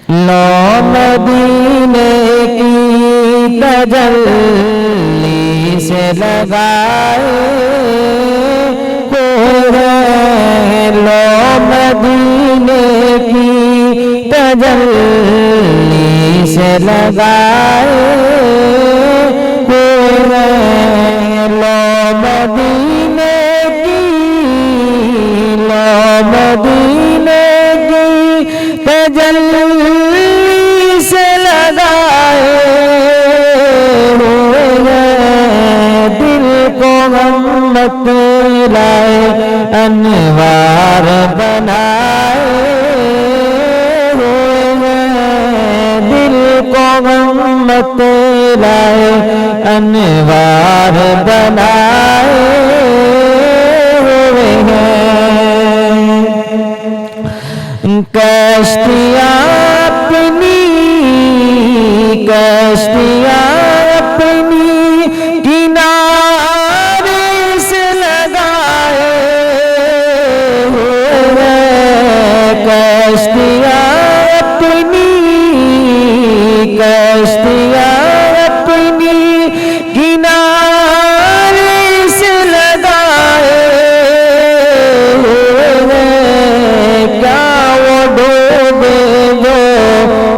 لو مدینے کی تجلی سے لگائے ہوئے ہیں، لو مدینے کی تجلی سے لگائے ہوئے ہیں، لو مدینے کی، لو مدینے کی تجلی سے لگائے ہوئے ہیں، دل کو غمت لائے انوار بنائے ہوئے ہیں، دل کو غمت لائے انوار بنائے ہوئے ہیں، کشتیاں اپنی، کشتیاں اپنی کنارے سے لگائے ہوئے ہیں، کشتیاں اپنی، کشتیاں اپنی کنارے سے لگائے ہوئے ہیں، کیا وہ ڈوبے جو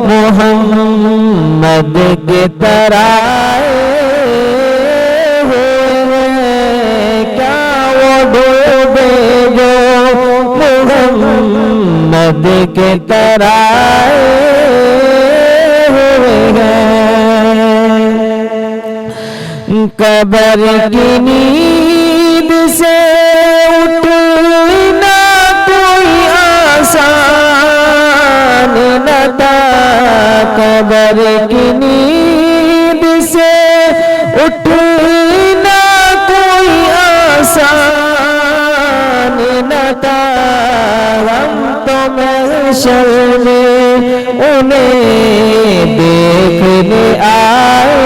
محمد کے ترائے ہوئے ہیں، کیا وہ ڈوبے جو محمد کے ترائے ہوئے ہیں، قبر کی نیند سے اٹھنا کوئی آسان نہ تھا، قبر کی نیند سے اٹھنا کوئی آسان نہ تھا، ہم تو محشر میں انہیں دیکھنے آئے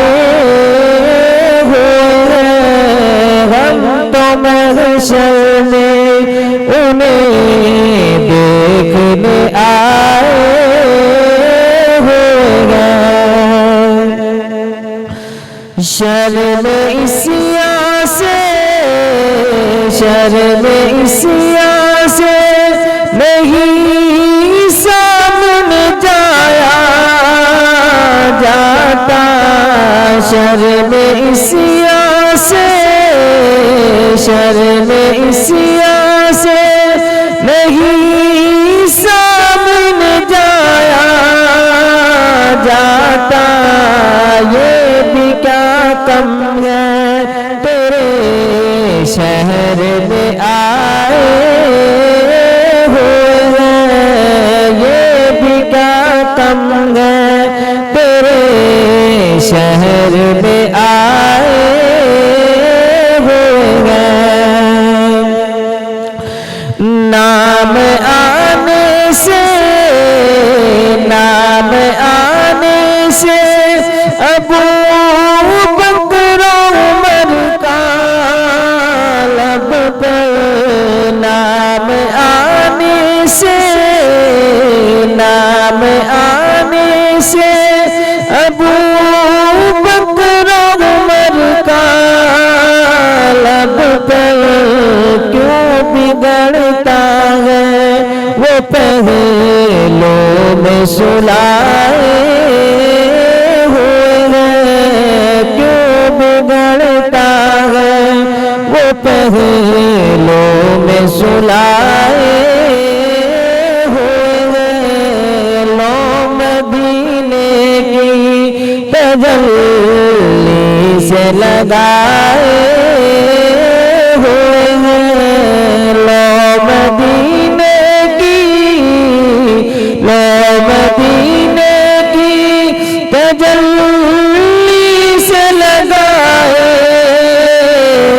ہوئے ہیں، ہم تو محشر میں انہیں دیکھنے آئے ہوئے ہیں، شرم عصیاں سے، شرم عصیاں سے نہیں سامنے جایا جاتا، شرم عصیاں سے، شرم عصیاں سے نہیں سامنے جایا جاتا، یہ بھی کیا کم ہے تیرے شہر میں آئے ہوئے ہیں، یہ بھی کیا کم ہے تیرے شہر میں آئے ہوئے ہیں، نام آنے سے، نام آنے سے ابو بکر عمر کا لب پر، نام آنے سے، نام آنے سے ابو بکر عمر کا لب پر، کیوں بگڑتا ہے وہ پہلوں میں سلائے ہوئے ہیں، کیوں بگڑتا ہے وہ پہلوں میں سلائے ہوئے ہیں، لو مدینے کی تجلی سے لگائے ہوئے ہیں، لو مدینے کی، لو مدینے کی تجلی سے لگائے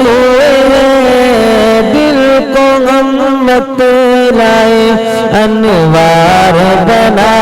ہوئے ہیں، دل کو غمت لائے انوار بنا